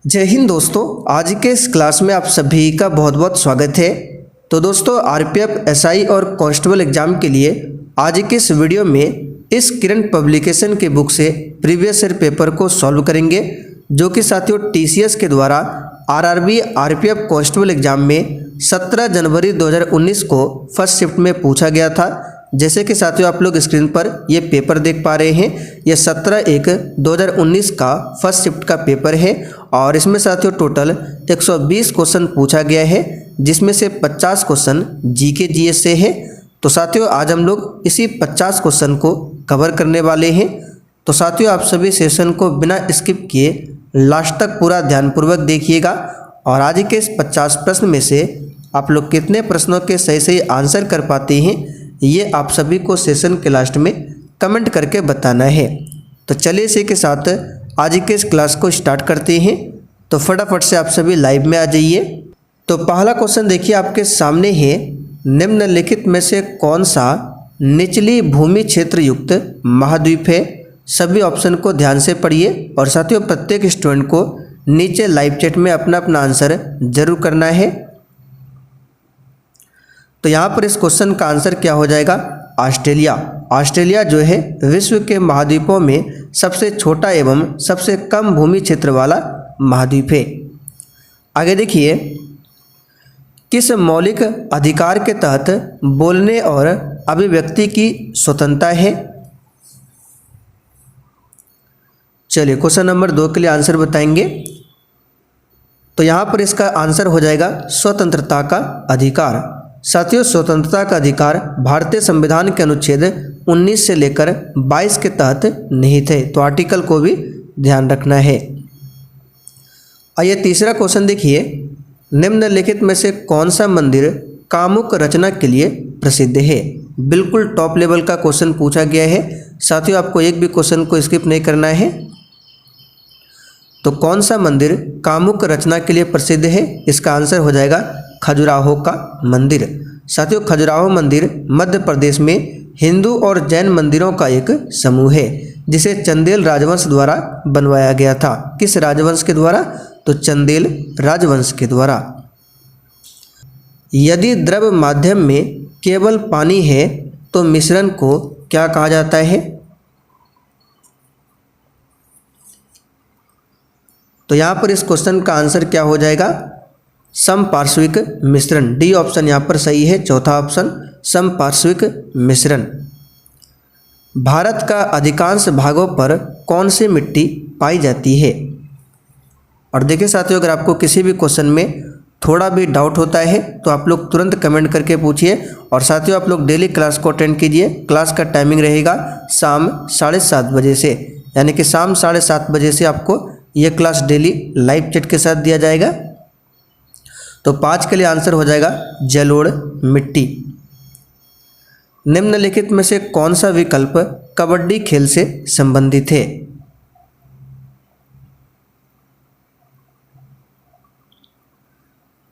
जय हिंद दोस्तों, आज के इस क्लास में आप सभी का बहुत बहुत स्वागत है। तो दोस्तों, आरपीएफ, एसआई और कांस्टेबल एग्जाम के लिए आज के इस वीडियो में इस किरण पब्लिकेशन के बुक से प्रीवियस ईयर पेपर को सॉल्व करेंगे, जो कि साथियों टीसीएस के द्वारा आरआरबी, आरपीएफ कांस्टेबल एग्जाम में 17 जनवरी 2019 को फर्स्ट शिफ्ट में पूछा गया था। जैसे कि साथियों आप लोग स्क्रीन पर ये पेपर देख पा रहे हैं, ये 17/1/2019 का फर्स्ट शिफ्ट का पेपर है और इसमें साथियों टोटल 120 क्वेश्चन पूछा गया है, जिसमें से 50 क्वेश्चन जीके जीएस से है। तो साथियों आज हम लोग इसी 50 क्वेश्चन को कवर करने वाले हैं। तो साथियों आप सभी सेशन को बिना स्किप किए लास्ट तक पूरा ध्यानपूर्वक देखिएगा और आज के इस 50 प्रश्न में से आप लोग कितने प्रश्नों के सही सही आंसर कर पाते हैं, ये आप सभी को सेशन के लास्ट में कमेंट करके बताना है। तो चलिए इसी के साथ आज के इस क्लास को स्टार्ट करते हैं। तो फटाफट से आप सभी लाइव में आ जाइए। तो पहला क्वेश्चन देखिए आपके सामने है, निम्नलिखित में से कौन सा निचली भूमि क्षेत्र युक्त महाद्वीप है। सभी ऑप्शन को ध्यान से पढ़िए और साथियों प्रत्येक स्टूडेंट को नीचे लाइव चैट में अपना अपना आंसर जरूर करना है। तो यहाँ पर इस क्वेश्चन का आंसर क्या हो जाएगा, ऑस्ट्रेलिया। ऑस्ट्रेलिया जो है विश्व के महाद्वीपों में सबसे छोटा एवं सबसे कम भूमि क्षेत्र वाला महाद्वीप है। आगे देखिए, किस मौलिक अधिकार के तहत बोलने और अभिव्यक्ति की स्वतंत्रता है। चलिए क्वेश्चन नंबर 2 के लिए आंसर बताएंगे। तो यहाँ पर इसका आंसर हो जाएगा स्वतंत्रता का अधिकार। साथियों स्वतंत्रता का अधिकार भारतीय संविधान के अनुच्छेद 19 से लेकर 22 के तहत निहित है। तो आर्टिकल को भी ध्यान रखना है। आइए तीसरा क्वेश्चन देखिए, निम्नलिखित में से कौन सा मंदिर कामुक रचना के लिए प्रसिद्ध है। बिल्कुल टॉप लेवल का क्वेश्चन पूछा गया है। साथियों आपको एक भी क्वेश्चन को स्किप नहीं करना है। तो कौन सा मंदिर कामुक रचना के लिए प्रसिद्ध है, इसका आंसर हो जाएगा खजुराहो का मंदिर। साथियों खजुराहो मंदिर मध्य प्रदेश में हिंदू और जैन मंदिरों का एक समूह है, जिसे चंदेल राजवंश द्वारा बनवाया गया था। किस राजवंश के द्वारा, तो चंदेल राजवंश के द्वारा। यदि द्रव माध्यम में केवल पानी है तो मिश्रण को क्या कहा जाता है। तो यहाँ पर इस क्वेश्चन का आंसर क्या हो जाएगा, समपार्श्विक मिश्रण। डी ऑप्शन यहाँ पर सही है, चौथा ऑप्शन समपार्श्विक मिश्रण। भारत का अधिकांश भागों पर कौन सी मिट्टी पाई जाती है। और देखिए साथियों, अगर आपको किसी भी क्वेश्चन में थोड़ा भी डाउट होता है तो आप लोग तुरंत कमेंट करके पूछिए। और साथियों आप लोग डेली क्लास को अटेंड कीजिए। क्लास का टाइमिंग रहेगा शाम 7:30 बजे से, यानी कि शाम 7:30 बजे से आपको ये क्लास डेली लाइव चैट के साथ दिया जाएगा। तो 5 के लिए आंसर हो जाएगा जलोढ़ मिट्टी। निम्नलिखित में से कौन सा विकल्प कबड्डी खेल से संबंधित है।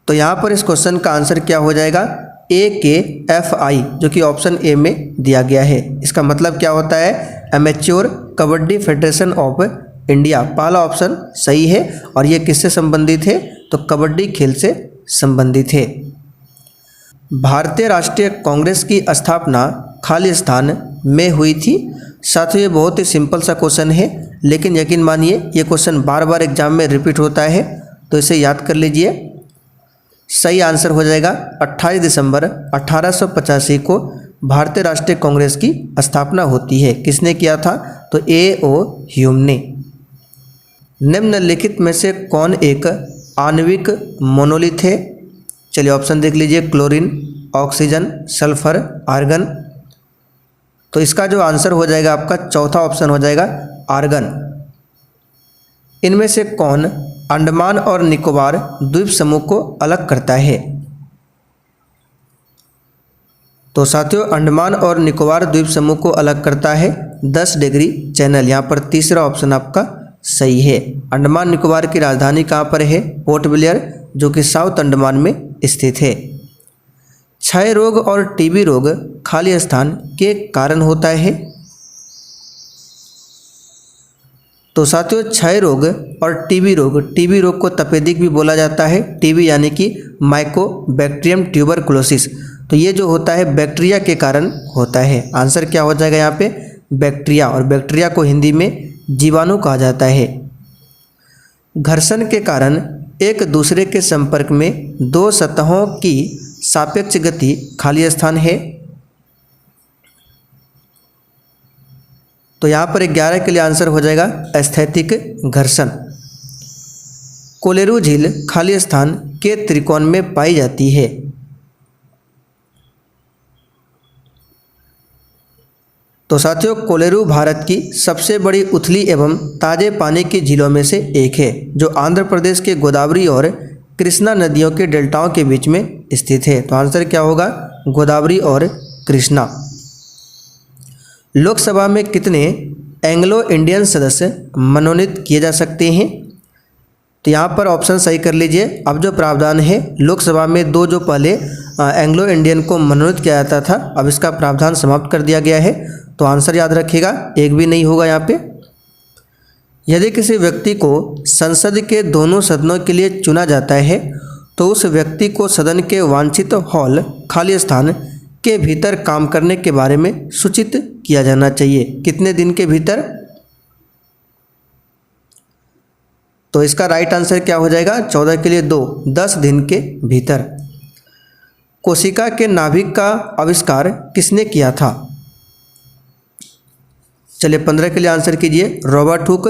तो यहाँ पर इस क्वेश्चन का आंसर क्या हो जाएगा, AKFI, जो कि ऑप्शन ए में दिया गया है। इसका मतलब क्या होता है, amateur kabaddi federation of India. पहला ऑप्शन सही है और ये किससे संबंधित है, तो कबड्डी खेल से संबंधित है। भारतीय राष्ट्रीय कांग्रेस की स्थापना खालिस्तान में हुई थी। साथियों ये बहुत ही सिंपल सा क्वेश्चन है, लेकिन यकीन मानिए ये क्वेश्चन बार बार एग्जाम में रिपीट होता है, तो इसे याद कर लीजिए। सही आंसर हो जाएगा 28 दिसंबर 1885 को भारतीय राष्ट्रीय कांग्रेस की स्थापना होती है। किसने किया था, तो A.O. ह्यूम ने। निम्नलिखित में से कौन एक आणविक मोनोलिथ है। चलिए ऑप्शन देख लीजिए, क्लोरीन, ऑक्सीजन, सल्फर, आर्गन। तो इसका जो आंसर हो जाएगा आपका चौथा ऑप्शन हो जाएगा आर्गन। इनमें से कौन अंडमान और निकोबार द्वीप समूह को अलग करता है। तो साथियों अंडमान और निकोबार द्वीप समूह को अलग करता है 10 डिग्री चैनल। यहाँ पर तीसरा ऑप्शन आपका सही है। अंडमान निकोबार की राजधानी कहाँ पर है, पोर्ट ब्लेयर, जो कि साउथ अंडमान में स्थित है। क्षय रोग और टीबी रोग खाली स्थान के कारण होता है। तो साथियों क्षय रोग और टीबी रोग को तपेदिक भी बोला जाता है। टीबी यानी कि माइकोबैक्टीरियम ट्यूबरकुलोसिस। तो ये जो होता है बैक्टीरिया के कारण होता है। आंसर क्या हो जाएगा यहाँ पे? बैक्टीरिया। और बैक्टीरिया को हिंदी में जीवाणु कहा जाता है। घर्षण के कारण एक दूसरे के संपर्क में दो सतहों की सापेक्ष गति खाली स्थान है। तो यहाँ पर 11 के लिए आंसर हो जाएगा स्थैतिक घर्षण। कोलेरू झील खाली स्थान के त्रिकोण में पाई जाती है। तो साथियों कोलेरू भारत की सबसे बड़ी उथली एवं ताजे पानी की झीलों में से एक है, जो आंध्र प्रदेश के गोदावरी और कृष्णा नदियों के डेल्टाओं के बीच में स्थित है। तो आंसर क्या होगा? गोदावरी और कृष्णा। लोकसभा में कितने एंग्लो इंडियन सदस्य मनोनीत किए जा सकते हैं? तो यहाँ पर ऑप्शन सही कर लीजिए। अब जो प्रावधान है लोकसभा में 2 जो पहले एंग्लो इंडियन को मनोनीत किया जाता था, अब इसका प्रावधान समाप्त कर दिया गया है। तो आंसर याद रखिएगा, एक भी नहीं होगा यहाँ पे। यदि किसी व्यक्ति को संसद के दोनों सदनों के लिए चुना जाता है तो उस व्यक्ति को सदन के वांछित हॉल खाली स्थान के भीतर काम करने के बारे में सूचित किया जाना चाहिए। कितने दिन के भीतर? तो इसका राइट आंसर क्या हो जाएगा? 14 के लिए 2, 10 दिन के भीतर। कोशिका के नाभिक का आविष्कार किसने किया था? चलिए 15 के लिए आंसर कीजिए। रॉबर्ट हुक,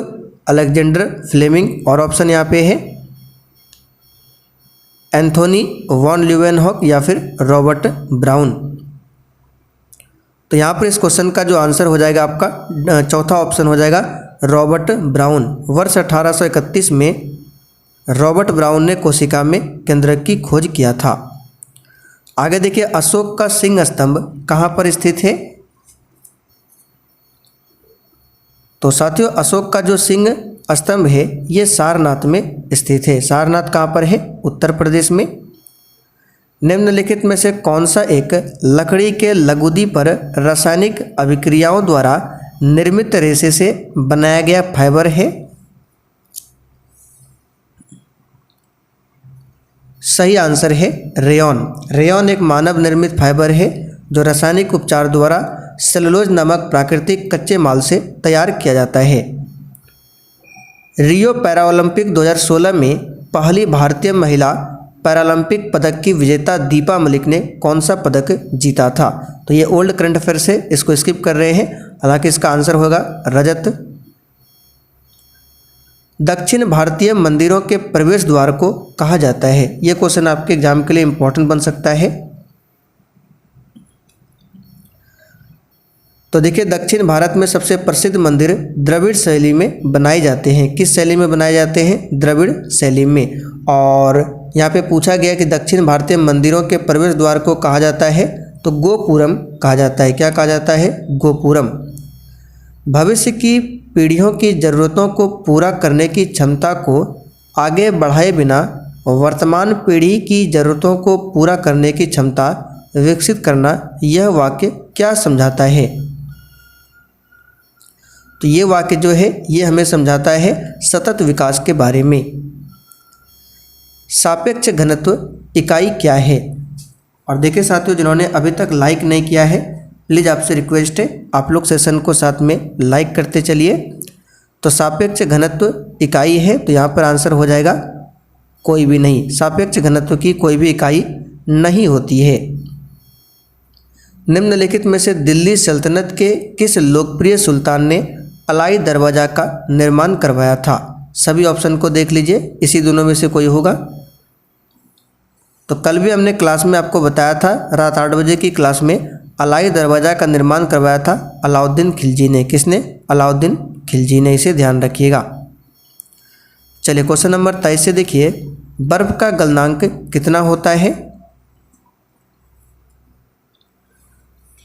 अलेक्जेंडर फ्लेमिंग, और ऑप्शन यहाँ पे है एंथोनी वॉन ल्यूवेनहॉक या फिर रॉबर्ट ब्राउन। तो यहाँ पर इस क्वेश्चन का जो आंसर हो जाएगा आपका चौथा ऑप्शन हो जाएगा रॉबर्ट ब्राउन। वर्ष 1831 में रॉबर्ट ब्राउन ने कोशिका में केंद्रक की खोज किया था। आगे देखिए, अशोक का सिंह स्तंभ कहाँ पर स्थित है? तो साथियों अशोक का जो सिंह स्तंभ है ये सारनाथ में स्थित है। सारनाथ कहाँ पर है? उत्तर प्रदेश में। निम्नलिखित में से कौन सा एक लकड़ी के लुगदी पर रासायनिक अभिक्रियाओं द्वारा निर्मित रेशे से बनाया गया फाइबर है? सही आंसर है रेयॉन। रेयॉन एक मानव निर्मित फाइबर है जो रासायनिक उपचार द्वारा सेलुलोज नामक प्राकृतिक कच्चे माल से तैयार किया जाता है। रियो पैरालंपिक 2016 में पहली भारतीय महिला पैरालंपिक पदक की विजेता दीपा मलिक ने कौन सा पदक जीता था? तो ये ओल्ड करंट अफेयर्स है, इसको स्किप कर रहे हैं। हालांकि इसका आंसर होगा रजत। दक्षिण भारतीय मंदिरों के प्रवेश द्वार को कहा जाता है? ये क्वेश्चन आपके एग्जाम के लिए इंपॉर्टेंट बन सकता है। तो देखिए दक्षिण भारत में सबसे प्रसिद्ध मंदिर द्रविड़ शैली में बनाए जाते हैं। किस शैली में बनाए जाते हैं? द्रविड़ शैली में। और यहाँ पे पूछा गया कि दक्षिण भारतीय मंदिरों के प्रवेश द्वार को कहा जाता है, तो गोपुरम कहा जाता है। क्या कहा जाता है? गोपुरम। भविष्य की पीढ़ियों की ज़रूरतों को पूरा करने की क्षमता को आगे बढ़ाए बिना वर्तमान पीढ़ी की ज़रूरतों को पूरा करने की क्षमता विकसित करना, यह वाक्य क्या समझाता है? तो ये वाक्य जो है ये हमें समझाता है सतत विकास के बारे में। सापेक्ष घनत्व इकाई क्या है? और देखिए साथियों जिन्होंने अभी तक लाइक नहीं किया है, प्लीज़ आपसे रिक्वेस्ट है आप लोग सेशन को साथ में लाइक करते चलिए। तो सापेक्ष घनत्व इकाई है, तो यहाँ पर आंसर हो जाएगा कोई भी नहीं। सापेक्ष घनत्व की कोई भी इकाई नहीं होती है। निम्नलिखित में से दिल्ली सल्तनत के किस लोकप्रिय सुल्तान ने अलाई दरवाज़ा का निर्माण करवाया था? सभी ऑप्शन को देख लीजिए, इसी दोनों में से कोई होगा। तो कल भी हमने क्लास में आपको बताया था, रात 8 बजे की क्लास में, अलाई दरवाज़ा का निर्माण करवाया था अलाउद्दीन खिलजी ने। किसने? अलाउद्दीन खिलजी ने। इसे ध्यान रखिएगा। चलिए क्वेश्चन नंबर 23 से देखिए, बर्फ का गलनांक कितना होता है?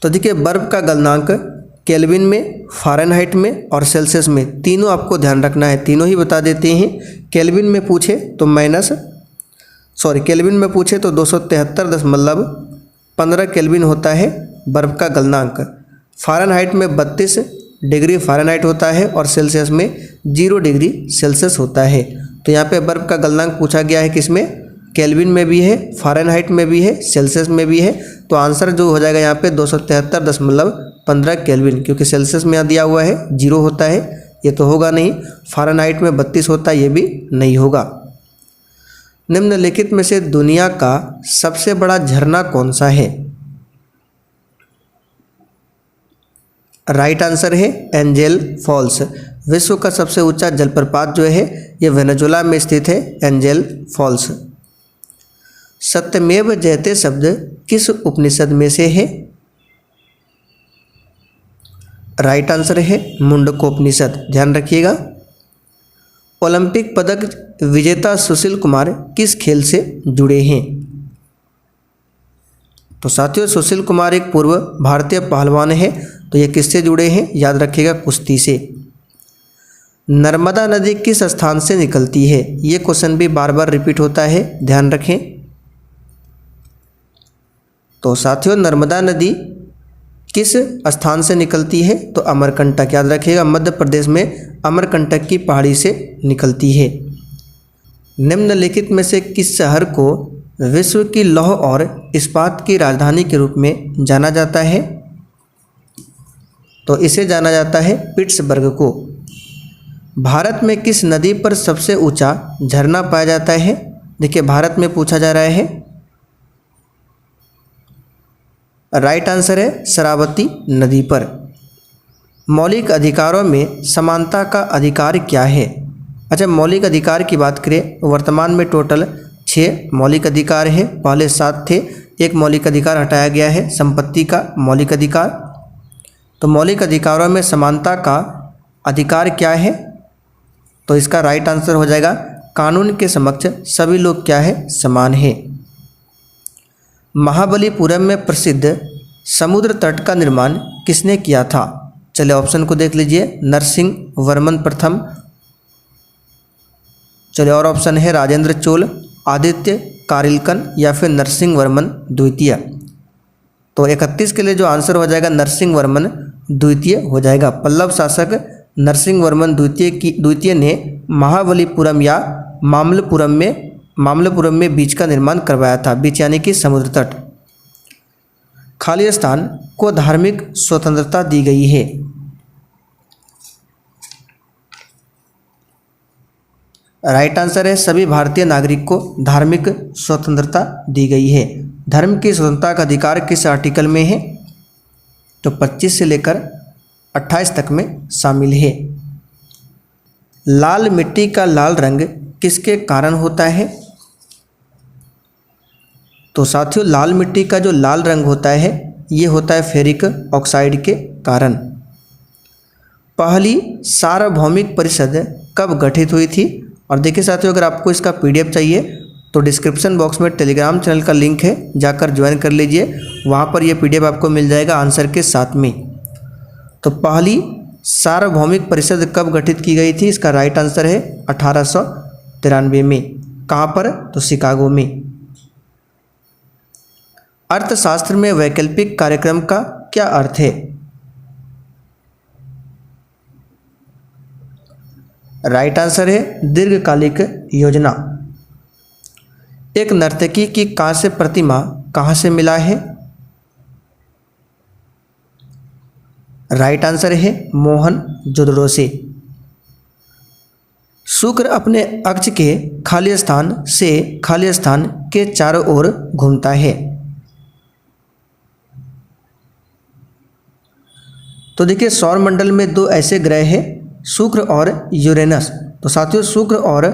तो देखिए बर्फ का गलनांक केल्विन में, फ़ारेनहाइट में और सेल्सियस में, तीनों आपको ध्यान रखना है। तीनों ही बता देते हैं। केल्विन में पूछे तो केल्विन में पूछे तो 273.15 केल्विन होता है बर्फ़ का गलनांक। फ़ारेनहाइट में 32 डिग्री फ़ारेनहाइट होता है और सेल्सियस में 0 डिग्री सेल्सियस होता है। तो यहाँ पे बर्फ़ का गलनांक पूछा गया है किसमें, केल्विन में भी है, फ़ारेनहाइट में भी है, सेल्सियस में भी है। तो आंसर जो हो जाएगा यहाँ पे 273.15 केल्विन, क्योंकि सेल्सियस में यहाँ दिया हुआ है 0 होता है, ये तो होगा नहीं। फ़ारेनहाइट में 32 होता है, ये भी नहीं होगा। निम्नलिखित में से दुनिया का सबसे बड़ा झरना कौन सा है? राइट आंसर है एंजेल फॉल्स। विश्व का सबसे ऊंचा जलप्रपात जो है ये वेनेजुएला में स्थित है, एंजेल फॉल्स। सत्यमेव जयते शब्द किस उपनिषद में से है? राइट आंसर है मुंडकोपनिषद, ध्यान रखिएगा। ओलंपिक पदक विजेता सुशील कुमार किस खेल से जुड़े हैं? तो साथियों सुशील कुमार एक पूर्व भारतीय पहलवान है। तो ये किससे जुड़े हैं? याद रखिएगा, कुश्ती से। नर्मदा नदी किस स्थान से निकलती है? ये क्वेश्चन भी बार बार रिपीट होता है, ध्यान रखें। तो साथियों नर्मदा नदी किस स्थान से निकलती है? तो अमरकंटक, याद रखिएगा, मध्य प्रदेश में अमरकंटक की पहाड़ी से निकलती है। निम्नलिखित में से किस शहर को विश्व की लौह और इस्पात की राजधानी के रूप में जाना जाता है? तो इसे जाना जाता है पिट्सबर्ग को। भारत में किस नदी पर सबसे ऊंचा झरना पाया जाता है? देखिए भारत में पूछा जा रहा है। राइट आंसर है शरावती नदी पर। मौलिक अधिकारों में समानता का अधिकार क्या है? अच्छा, मौलिक अधिकार की बात करें, वर्तमान में टोटल 6 मौलिक अधिकार है, पहले 7 थे, एक मौलिक अधिकार हटाया गया है, संपत्ति का मौलिक अधिकार। तो मौलिक अधिकारों में समानता का अधिकार क्या है? तो इसका राइट आंसर हो जाएगा कानून के समक्ष सभी लोग क्या है, समान है। महाबलीपुरम में प्रसिद्ध समुद्र तट का निर्माण किसने किया था? चलिए ऑप्शन को देख लीजिए, नरसिंह वर्मन प्रथम, चलिए और ऑप्शन है राजेंद्र चोल, आदित्य कारिलकन या फिर नरसिंह वर्मन द्वितीय। तो 31 के लिए जो आंसर हो जाएगा नरसिंह वर्मन द्वितीय हो जाएगा। पल्लव शासक नरसिंह वर्मन द्वितीय ने महाबलीपुरम या मामल्लपुरम में बीच का निर्माण करवाया था। बीच यानी कि समुद्र तट। खालिस्तान को धार्मिक स्वतंत्रता दी गई है। राइट आंसर है सभी भारतीय नागरिक को धार्मिक स्वतंत्रता दी गई है। धर्म की स्वतंत्रता का अधिकार किस आर्टिकल में है? तो 25 से लेकर 28 तक में शामिल है। लाल मिट्टी का लाल रंग किसके कारण होता है? तो साथियों लाल मिट्टी का जो लाल रंग होता है ये होता है फेरिक ऑक्साइड के कारण। पहली सार्वभौमिक परिषद कब गठित हुई थी? और देखिए साथियों अगर आपको इसका PDF चाहिए तो डिस्क्रिप्शन बॉक्स में टेलीग्राम चैनल का लिंक है, जाकर ज्वाइन कर लीजिए, वहाँ पर यह PDF आपको मिल जाएगा आंसर के साथ में। तो पहली सार्वभौमिक परिषद कब गठित की गई थी? इसका राइट आंसर है 1893 में। कहाँ पर? तो शिकागो में। अर्थशास्त्र में वैकल्पिक कार्यक्रम का क्या अर्थ है? राइट आंसर है दीर्घकालिक योजना। एक नर्तकी की कांस्य प्रतिमा कहाँ से मिला है? राइट आंसर है मोहनजोदड़ो से। शुक्र अपने अक्ष के खाली स्थान के चारों ओर घूमता है। तो देखिए सौरमंडल में 2 ऐसे ग्रह हैं, शुक्र और यूरेनस। तो साथियों शुक्र और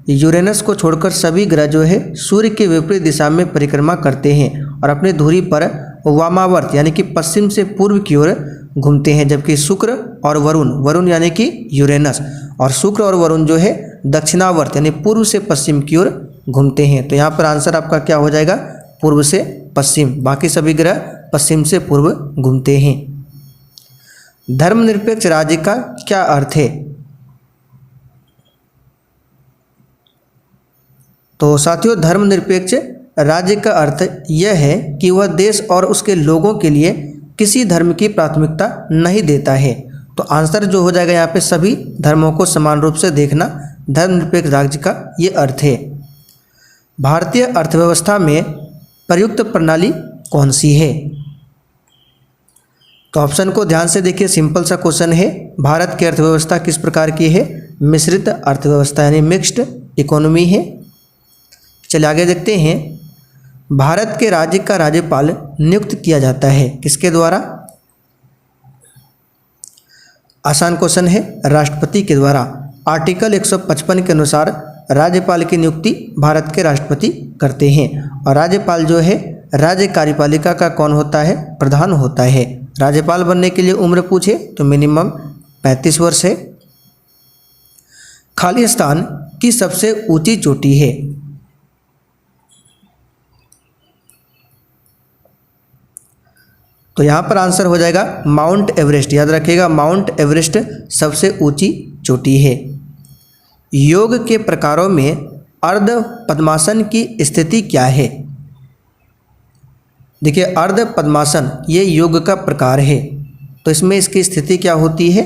यूरेनस को छोड़कर सभी ग्रह जो है सूर्य के विपरीत दिशा में परिक्रमा करते हैं और अपनी धुरी पर वामावर्त यानी कि पश्चिम से पूर्व की ओर घूमते हैं। जबकि शुक्र और वरुण यानी कि यूरेनस और शुक्र और वरुण जो है दक्षिणावर्त यानी पूर्व से पश्चिम की ओर घूमते हैं। तो यहाँ पर आंसर आपका क्या हो जाएगा? पूर्व से पश्चिम। बाकी सभी ग्रह पश्चिम से पूर्व घूमते हैं। धर्मनिरपेक्ष राज्य का क्या अर्थ है? तो साथियों धर्मनिरपेक्ष राज्य का अर्थ यह है कि वह देश और उसके लोगों के लिए किसी धर्म की प्राथमिकता नहीं देता है तो आंसर जो हो जाएगा यहाँ पे सभी धर्मों को समान रूप से देखना, धर्मनिरपेक्ष राज्य का ये अर्थ है। भारतीय अर्थव्यवस्था में प्रयुक्त प्रणाली कौन सी है? तो ऑप्शन को ध्यान से देखिए, सिंपल सा क्वेश्चन है। भारत की अर्थव्यवस्था किस प्रकार की है? मिश्रित अर्थव्यवस्था यानी मिक्स्ड इकोनॉमी है। चलिए आगे देखते हैं। भारत के राज्य का राज्यपाल नियुक्त किया जाता है किसके द्वारा? आसान क्वेश्चन है, राष्ट्रपति के द्वारा। आर्टिकल 155 के अनुसार राज्यपाल की नियुक्ति भारत के राष्ट्रपति करते हैं और राज्यपाल जो है राज्य कार्यपालिका का कौन होता है? प्रधान होता है। राज्यपाल बनने के लिए उम्र पूछे तो मिनिमम 35 वर्ष है। खालिस्तान की सबसे ऊंची चोटी है? तो यहाँ पर आंसर हो जाएगा माउंट एवरेस्ट। याद रखिएगा, माउंट एवरेस्ट सबसे ऊंची चोटी है। योग के प्रकारों में अर्ध पद्मासन की स्थिति क्या है? देखिए, अर्ध पद्मासन ये योग का प्रकार है, तो इसमें इसकी स्थिति क्या होती है?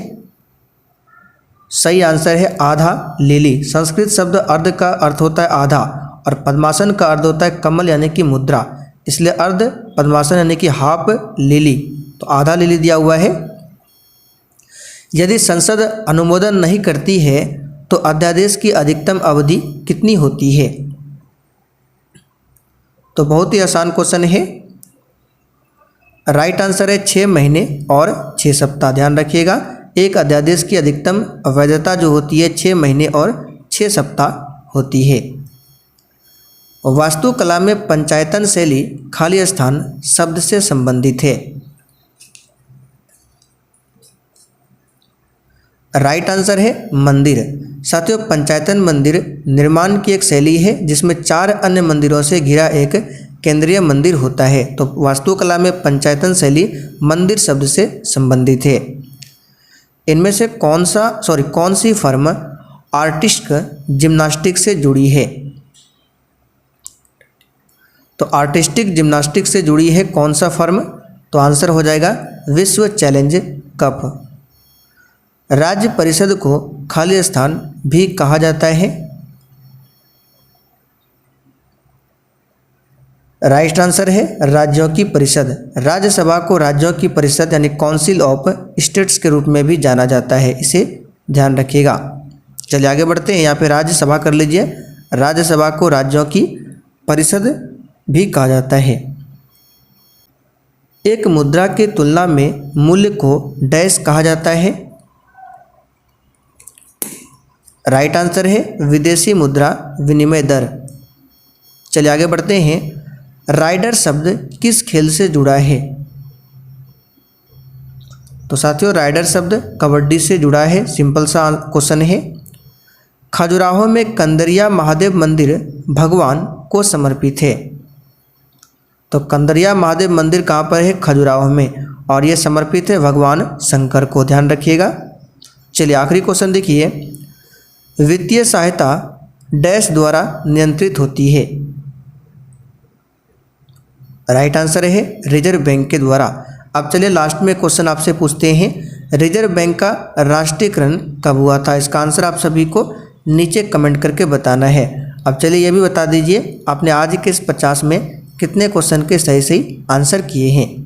सही आंसर है आधा लिली। संस्कृत शब्द अर्ध का अर्थ होता है आधा और पद्मासन का अर्थ होता है कमल यानी कि मुद्रा, इसलिए अर्ध पद्मासन यानी कि हाफ लिली, तो आधा लिली दिया हुआ है। यदि संसद अनुमोदन नहीं करती है तो अध्यादेश की अधिकतम अवधि कितनी होती है? तो बहुत ही आसान क्वेश्चन है। राइट आंसर है 6 महीने और 6 सप्ताह। ध्यान रखिएगा, एक अध्यादेश की अधिकतम वैधता जो होती है 6 महीने और 6 सप्ताह होती है। वास्तुकला में पंचायतन शैली खाली स्थान शब्द से संबंधित है। राइट आंसर है मंदिर। साथियों, पंचायतन मंदिर निर्माण की एक शैली है जिसमें 4 अन्य मंदिरों से घिरा एक केंद्रीय मंदिर होता है। तो वास्तुकला में पंचायतन शैली मंदिर शब्द से संबंधित है। इनमें से कौन सी फर्म आर्टिस्टिक जिम्नास्टिक से जुड़ी है? तो आर्टिस्टिक जिम्नास्टिक से जुड़ी है कौन सा फर्म? तो आंसर हो जाएगा विश्व चैलेंज कप। राज्य परिषद को खाली स्थान भी कहा जाता है। राइट आंसर है राज्यों की परिषद। राज्यसभा को राज्यों की परिषद यानी काउंसिल ऑफ स्टेट्स के रूप में भी जाना जाता है, इसे ध्यान रखिएगा। चलिए आगे बढ़ते हैं। यहाँ पे राज्यसभा कर लीजिए। राज्यसभा को राज्यों की परिषद भी कहा जाता है। एक मुद्रा की तुलना में मूल्य को डैश कहा जाता है। राइट आंसर है विदेशी मुद्रा विनिमय दर। चलिए आगे बढ़ते हैं। राइडर शब्द किस खेल से जुड़ा है? तो साथियों, राइडर शब्द कबड्डी से जुड़ा है। सिंपल सा क्वेश्चन है। खजुराहो में कंदरिया महादेव मंदिर भगवान को समर्पित है। तो कंदरिया महादेव मंदिर कहाँ पर है? खजुराहो में, और ये समर्पित है भगवान शंकर को। ध्यान रखिएगा। चलिए आखिरी क्वेश्चन देखिए। वित्तीय सहायता डैश द्वारा नियंत्रित होती है। राइट आंसर है रिजर्व बैंक के द्वारा। अब चलिए लास्ट में क्वेश्चन आपसे पूछते हैं, रिजर्व बैंक का राष्ट्रीयकरण कब हुआ था? इसका आंसर आप सभी को नीचे कमेंट करके बताना है। अब चलिए ये भी बता दीजिए, आपने आज के इस 50 में कितने क्वेश्चन के सही आंसर किए हैं।